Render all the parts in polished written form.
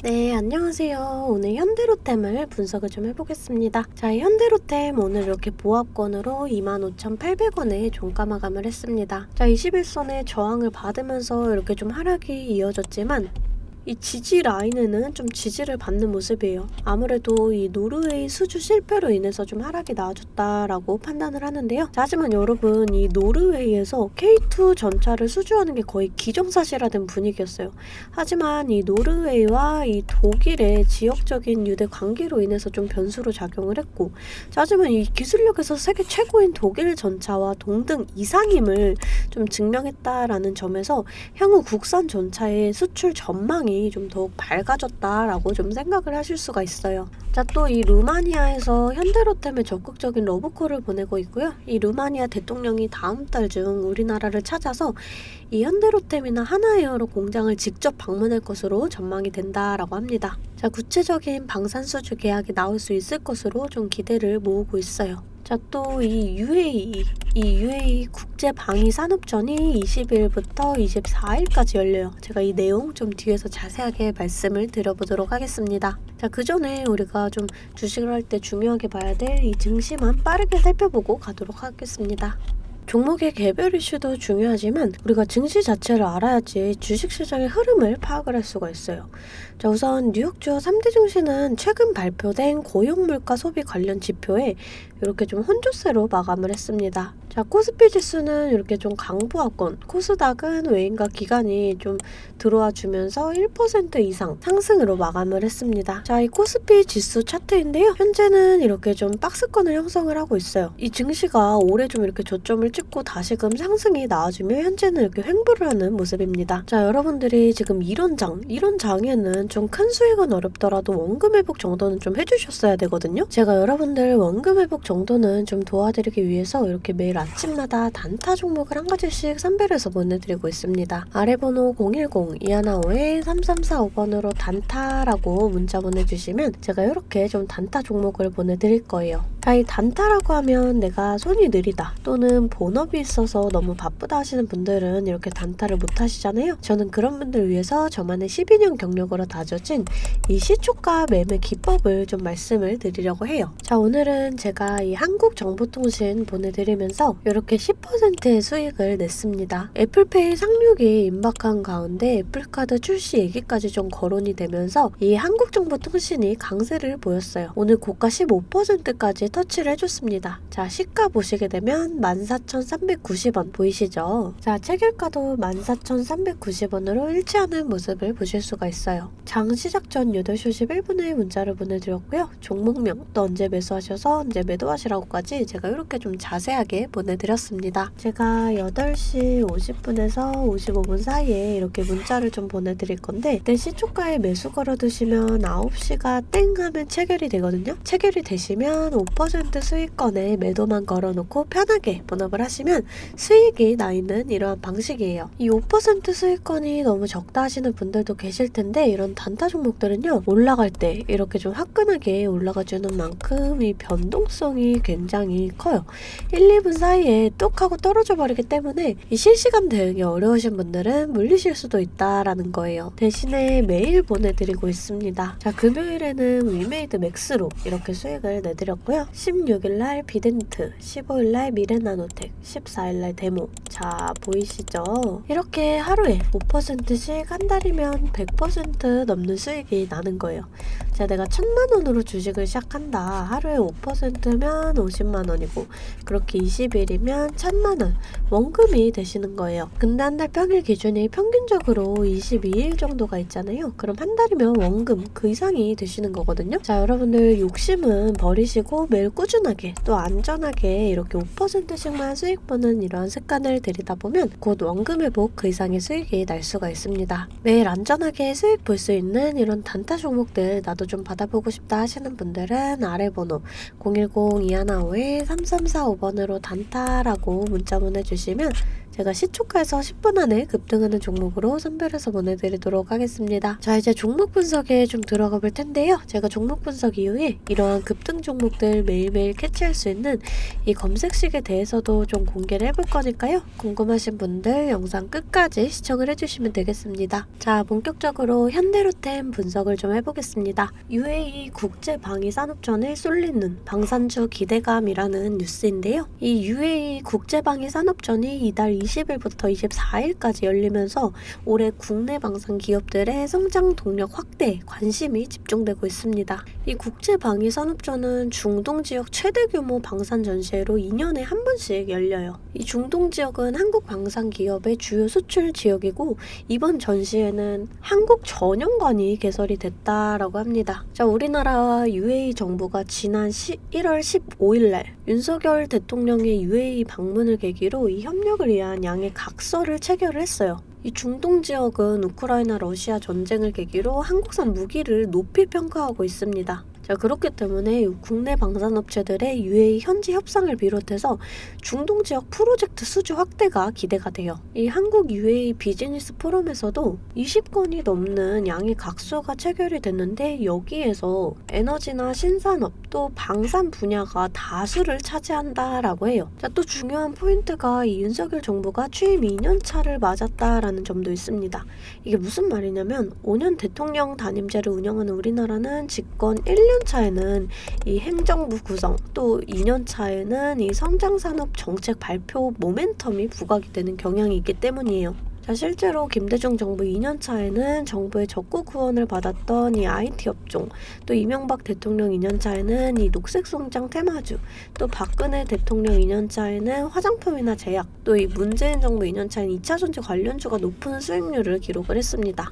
네, 안녕하세요. 오늘 현대로템을 분석을 좀 해보겠습니다. 자, 이 현대로템 오늘 이렇게 보합권으로 25,800원에 종가 마감을 했습니다. 자, 21선의 저항을 받으면서 이렇게 좀 하락이 이어졌지만 이 지지 라인에는 좀 지지를 받는 모습이에요. 아무래도 이 노르웨이 수주 실패로 인해서 좀 하락이 나와줬다라고 판단을 하는데요. 자, 하지만 여러분, 이 노르웨이에서 K2 전차를 수주하는 게 거의 기정사실화된 분위기였어요. 하지만 이 노르웨이와 이 독일의 지역적인 유대 관계로 인해서 좀 변수로 작용을 했고, 자, 하지만 이 기술력에서 세계 최고인 독일 전차와 동등 이상임을 좀 증명했다라는 점에서 향후 국산 전차의 수출 전망이 좀 더욱 밝아졌다라고 좀 생각을 하실 수가 있어요. 자, 또 이 루마니아에서 현대로템에 적극적인 러브콜을 보내고 있고요. 이 루마니아 대통령이 다음 달 중 우리나라를 찾아서 이 현대로템이나 하나에어로 공장을 직접 방문할 것으로 전망이 된다라고 합니다. 자, 구체적인 방산수주 계약이 나올 수 있을 것으로 좀 기대를 모으고 있어요. 자, 또 이 UAE 국제방위산업전이 20일부터 24일까지 열려요. 제가 이 내용 좀 뒤에서 자세하게 말씀을 드려보도록 하겠습니다. 자, 그 전에 우리가 좀 주식을 할 때 중요하게 봐야 될 이 증시만 빠르게 살펴보고 가도록 하겠습니다. 종목의 개별 이슈도 중요하지만 우리가 증시 자체를 알아야지 주식시장의 흐름을 파악을 할 수가 있어요. 자, 우선 뉴욕 주요 3대 증시는 최근 발표된 고용물가 소비 관련 지표에 이렇게 좀 혼조세로 마감을 했습니다. 자, 코스피 지수는 이렇게 좀 강보합권, 코스닥은 외인과 기관이 좀 들어와 주면서 1% 이상 상승으로 마감을 했습니다. 자, 이 코스피 지수 차트인데요. 현재는 이렇게 좀 박스권을 형성을 하고 있어요. 이 증시가 올해 좀 이렇게 저점을 찍고 다시금 상승이 나와주며 현재는 이렇게 횡보를 하는 모습입니다. 자, 여러분들이 지금 이런 장에는 좀 큰 수익은 어렵더라도 원금 회복 정도는 좀 해주셨어야 되거든요. 제가 여러분들 원금 회복 정도는 좀 도와드리기 위해서 이렇게 매일 아침마다 단타 종목을 한 가지씩 선별해서 보내드리고 있습니다. 아래 번호 010-2155-3345번으로 단타라고 문자 보내주시면 제가 이렇게 좀 단타 종목을 보내드릴 거예요. 자, 이 단타라고 하면 내가 손이 느리다 또는 본업이 있어서 너무 바쁘다 하시는 분들은 이렇게 단타를 못 하시잖아요. 저는 그런 분들 위해서 저만의 12년 경력으로 다져진 이 시초가 매매 기법을 좀 말씀을 드리려고 해요. 자, 오늘은 제가 이 한국정보통신 보내드리면서 이렇게 10%의 수익을 냈습니다. 애플페이 상륙이 임박한 가운데 애플카드 출시 얘기까지 좀 거론이 되면서 이 한국정보통신이 강세를 보였어요. 오늘 고가 15%까지 터치를 해줬습니다. 자, 시가 보시게 되면 14,390원 보이시죠? 자, 체결가도 14,390원으로 일치하는 모습을 보실 수가 있어요. 장 시작 전 8시 51분에 문자를 보내드렸고요. 종목명 또 언제 매수하셔서 언제 매도하시라고까지 제가 이렇게 좀 자세하게 보내드렸습니다. 제가 8시 50분에서 55분 사이에 이렇게 문자를 좀 보내드릴 건데 그때 시초가에 매수 걸어두시면 9시가 땡 하면 체결이 되거든요. 체결이 되시면 5% 수익권에 매도만 걸어놓고 편하게 본업을 하시면 수익이 나있는 이러한 방식이에요. 이 5% 수익권이 너무 적다 하시는 분들도 계실 텐데 이런 단타 종목들은요, 올라갈 때 이렇게 좀 화끈하게 올라가주는 만큼 이 변동성이 굉장히 커요. 1, 2분 사이에 뚝 하고 떨어져 버리기 때문에 이 실시간 대응이 어려우신 분들은 물리실 수도 있다라는 거예요. 대신에 매일 보내드리고 있습니다. 자, 금요일에는 위메이드 맥스로 이렇게 수익을 내드렸고요. 16일날 비덴트, 15일날 미래나노텍, 14일날 데모. 자, 보이시죠? 이렇게 하루에 5%씩 한 달이면 100% 넘는 수익이 나는 거예요. 자, 내가 1,000만원으로 주식을 시작한다. 하루에 5%면 50만원이고 그렇게 20일이면 1,000만원 원금이 되시는 거예요. 근데 한 달 평일 기준이 평균적으로 22일 정도가 있잖아요. 그럼 한 달이면 원금 그 이상이 되시는 거거든요. 자, 여러분들 욕심은 버리시고 매일 꾸준하게 또 안전하게 이렇게 5%씩만 수익 보는 이러한 습관을 들이다 보면 곧 원금 회복 그 이상의 수익이 날 수가 있습니다. 매일 안전하게 수익 볼 수 있는 이런 단타 종목들 나도 좀 받아보고 싶다 하시는 분들은 아래 번호 010-2155-3345번으로 단타라고 문자 보내주시면 제가 시초가에서 10분 안에 급등하는 종목으로 선별해서 보내드리도록 하겠습니다. 자, 이제 종목 분석에 좀 들어가 볼 텐데요. 제가 종목 분석 이후에 이러한 급등 종목들 매일매일 캐치할 수 있는 이 검색식에 대해서도 좀 공개를 해볼 거니까요. 궁금하신 분들 영상 끝까지 시청을 해주시면 되겠습니다. 자, 본격적으로 현대로템 분석을 좀 해보겠습니다. UAE 국제방위산업전에 쏠리는 방산주 기대감이라는 뉴스인데요. 이 UAE 국제방위산업전이 이달 20일부터 24일까지 열리면서 올해 국내 방산 기업들의 성장 동력 확대에 관심이 집중되고 있습니다. 이 국제방위산업전은 중동 지역 최대 규모 방산 전시회로 2년에 한 번씩 열려요. 이 중동 지역은 한국 방산 기업의 주요 수출 지역이고 이번 전시회는 한국 전용관이 개설이 됐다라고 합니다. 자, 우리나라와 UAE 정부가 지난 1월 15일 날 윤석열 대통령의 UAE 방문을 계기로 이 협력을 위한 양해 각서를 체결을 했어요. 이 중동 지역은 우크라이나 러시아 전쟁을 계기로 한국산 무기를 높이 평가하고 있습니다. 자, 그렇기 때문에 국내 방산업체들의 UAE 현지 협상을 비롯해서 중동 지역 프로젝트 수주 확대가 기대가 돼요. 이 한국 UAE 비즈니스 포럼에서도 20건이 넘는 양의 각서가 체결이 됐는데 여기에서 에너지나 신산업 또 방산 분야가 다수를 차지한다라고 해요. 자, 또 중요한 포인트가 이 윤석열 정부가 취임 2년 차를 맞았다라는 점도 있습니다. 이게 무슨 말이냐면 5년 대통령 단임제를 운영하는 우리나라는 집권 1년 차에는 이 행정부 구성 또 2년 차에는 이 성장산업 정책 발표 모멘텀이 부각이 되는 경향이 있기 때문이에요. 자, 실제로 김대중 정부 2년 차에는 정부의 적극 후원을 받았던 이 IT 업종, 또 이명박 대통령 2년 차에는 이 녹색 성장 테마주, 또 박근혜 대통령 2년 차에는 화장품이나 제약, 또 이 문재인 정부 2년 차에는 2차전지 관련주가 높은 수익률을 기록을 했습니다.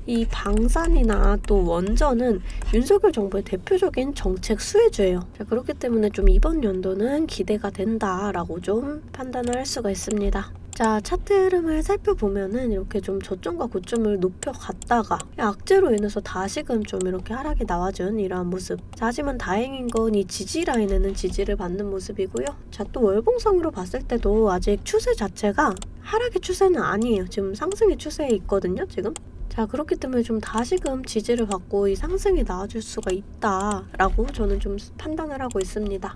이 방산이나 또 원전은 윤석열 정부의 대표적인 정책 수혜주예요. 자, 그렇기 때문에 좀 이번 연도는 기대가 된다라고 좀 판단을 할 수가 있습니다. 자, 차트 흐름을 살펴보면은 이렇게 좀 저점과 고점을 높여갔다가 악재로 인해서 다시금 좀 이렇게 하락이 나와준 이러한 모습. 자, 하지만 다행인 건 이 지지 라인에는 지지를 받는 모습이고요. 자, 또 월봉상으로 봤을 때도 아직 추세 자체가 하락의 추세는 아니에요. 지금 상승의 추세에 있거든요, 지금. 자, 그렇기 때문에 좀 다시금 지지를 받고 이 상승이 나와줄 수가 있다라고 저는 좀 판단을 하고 있습니다.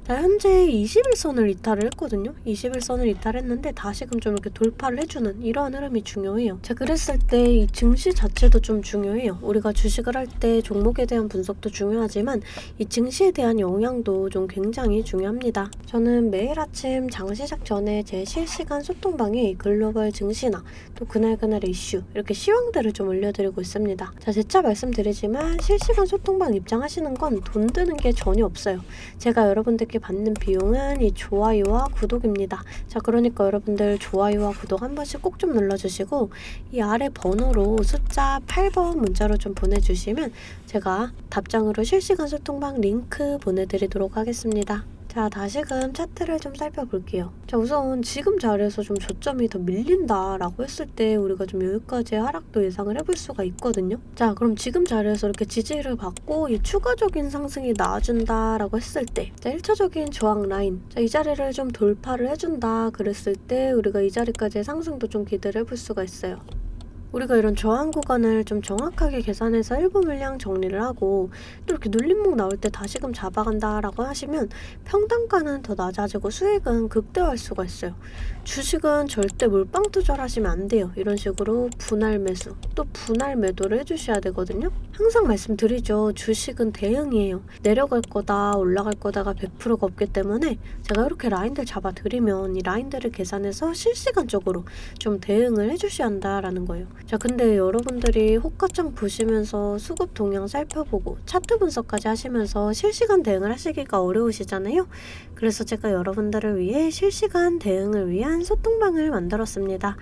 자, 현재 21선을 이탈을 했거든요. 21선을 이탈했는데 다시금 좀 이렇게 돌파를 해주는 이러한 흐름이 중요해요. 자, 그랬을 때 이 증시 자체도 좀 중요해요. 우리가 주식을 할 때 종목에 대한 분석도 중요하지만 이 증시에 대한 영향도 좀 굉장히 중요합니다. 저는 매일 아침 장 시작 전에 제 실시간 소통방에 글로벌 증시나 또 그날그날의 이슈 이렇게 시황들을 좀 올려드리고 있습니다. 자, 재차 말씀드리지만 실시간 소통방 입장하시는 건 돈 드는 게 전혀 없어요. 제가 여러분들께 받는 비용은 이 좋아요와 구독입니다. 자, 그러니까 여러분들 좋아요와 구독 한 번씩 꼭 좀 눌러주시고 이 아래 번호로 숫자 8번 문자로 좀 보내주시면 제가 답장으로 실시간 소통방 링크 보내드리도록 하겠습니다. 자, 다시금 차트를 좀 살펴볼게요. 자, 우선 지금 자리에서 좀 저점이 더 밀린다라고 했을 때 우리가 좀 여기까지의 하락도 예상을 해볼 수가 있거든요. 자, 그럼 지금 자리에서 이렇게 지지를 받고 이 추가적인 상승이 나와준다라고 했을 때 자, 1차적인 저항 라인 자, 이 자리를 좀 돌파를 해준다 그랬을 때 우리가 이 자리까지의 상승도 좀 기대를 해볼 수가 있어요. 우리가 이런 저항 구간을 좀 정확하게 계산해서 일부 물량 정리를 하고 또 이렇게 눌림목 나올 때 다시금 잡아간다라고 하시면 평단가는 더 낮아지고 수익은 극대화할 수가 있어요. 주식은 절대 몰빵 투자를 하시면 안 돼요. 이런 식으로 분할 매수 또 분할 매도를 해주셔야 되거든요. 항상 말씀드리죠. 주식은 대응이에요. 내려갈 거다 올라갈 거다가 100%가 없기 때문에 제가 이렇게 라인들 잡아드리면 이 라인들을 계산해서 실시간적으로 좀 대응을 해주셔야 한다라는 거예요. 자, 근데 여러분들이 호가창 보시면서 수급 동향 살펴보고 차트 분석까지 하시면서 실시간 대응을 하시기가 어려우시잖아요. 그래서 제가 여러분들을 위해 실시간 대응을 위한 소통방을 만들었습니다.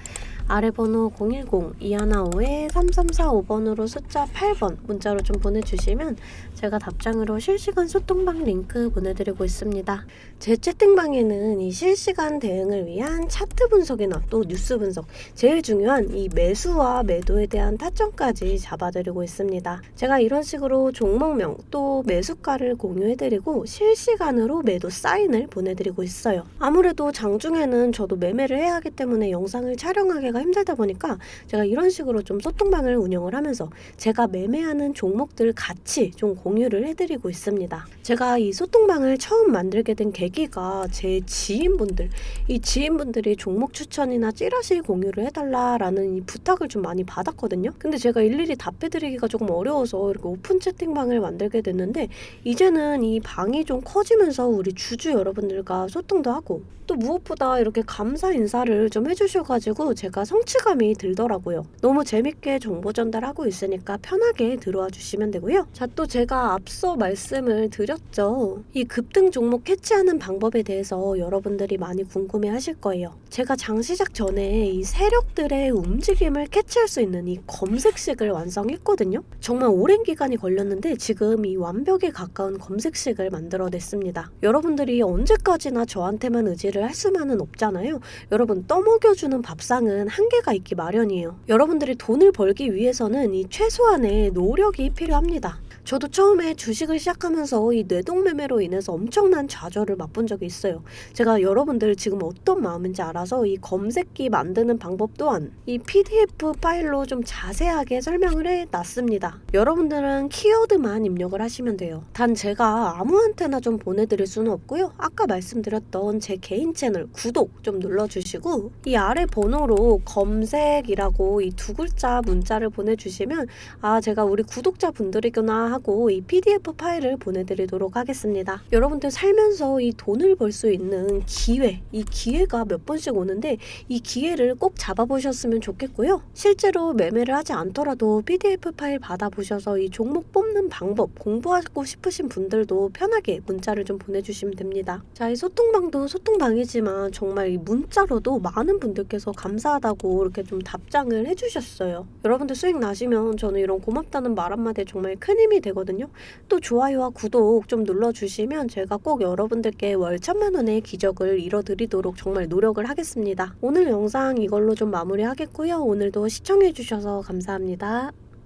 아래 번호 010-2155-3345번으로 숫자 8번 문자로 좀 보내주시면 제가 답장으로 실시간 소통방 링크 보내드리고 있습니다. 제 채팅방에는 이 실시간 대응을 위한 차트 분석이나 또 뉴스 분석, 제일 중요한 이 매수와 매도에 대한 타점까지 잡아드리고 있습니다. 제가 이런 식으로 종목명 또 매수가를 공유해드리고 실시간으로 매도 사인 사인을 보내드리고 있어요. 아무래도 장중에는 저도 매매를 해야 하기 때문에 영상을 촬영하기가 힘들다 보니까 제가 이런 식으로 좀 소통방을 운영을 하면서 제가 매매하는 종목들 같이 좀 공유를 해드리고 있습니다. 제가 이 소통방을 처음 만들게 된 계기가 제 지인분들, 이 지인분들이 종목 추천이나 찌라시 공유를 해달라라는 이 부탁을 좀 많이 받았거든요. 근데 제가 일일이 답해드리기가 조금 어려워서 이렇게 오픈 채팅방을 만들게 됐는데, 이제는 이 방이 좀 커지면서 우리 주주 여러분들과 소통도 하고 또 무엇보다 이렇게 감사 인사를 좀 해주셔가지고 제가 성취감이 들더라고요. 너무 재밌게 정보 전달하고 있으니까 편하게 들어와 주시면 되고요. 자, 또 제가 앞서 말씀을 드렸죠. 이 급등 종목 캐치하는 방법에 대해서 여러분들이 많이 궁금해 하실 거예요. 제가 장 시작 전에 이 세력들의 움직임을 캐치할 수 있는 이 검색식을 완성했거든요. 정말 오랜 기간이 걸렸는데 지금 이 완벽에 가까운 검색식을 만들어냈습니다. 여러분들이 언제까지나 저한테만 의지를 할 수만은 없잖아요. 여러분, 떠먹여주는 밥상은 한계가 있기 마련이에요. 여러분들이 돈을 벌기 위해서는 이 최소한의 노력이 필요합니다. 저도 처음에 주식을 시작하면서 이 뇌동매매로 인해서 엄청난 좌절을 맛본 적이 있어요. 제가 여러분들 지금 어떤 마음인지 알아서 이 검색기 만드는 방법 또한 이 PDF 파일로 좀 자세하게 설명을 해놨습니다. 여러분들은 키워드만 입력을 하시면 돼요. 단 제가 아무한테나 좀 보내드릴 수는 없고요. 아까 말씀드렸던 제 개인 채널 구독 좀 눌러주시고 이 아래 번호로 검색이라고 이 두 글자 문자를 보내주시면 아, 제가 우리 구독자분들이구나 하고 이 PDF 파일을 보내드리도록 하겠습니다. 여러분들 살면서 이 돈을 벌 수 있는 기회, 이 기회가 몇 번씩 오는데 이 기회를 꼭 잡아보셨으면 좋겠고요. 실제로 매매를 하지 않더라도 PDF 파일 받아보셔서 이 종목 뽑는 방법 공부하고 싶으신 분들도 편하게 문자를 좀 보내주시면 됩니다. 자, 이 소통방도 소통방이지만 정말 이 문자로도 많은 분들께서 감사하다고 이렇게 좀 답장을 해주셨어요. 여러분들 수익 나시면 저는 이런 고맙다는 말 한마디에 정말 큰 힘이 되거든요. 또 좋아요와 구독 좀 눌러주시면 제가 꼭 여러분들께 월 1,000,000원의 기적을 이뤄드리도록 정말 노력을 하겠습니다. 오늘 영상 이걸로 좀 마무리하겠고요. 오늘도 시청해주셔서 감사합니다.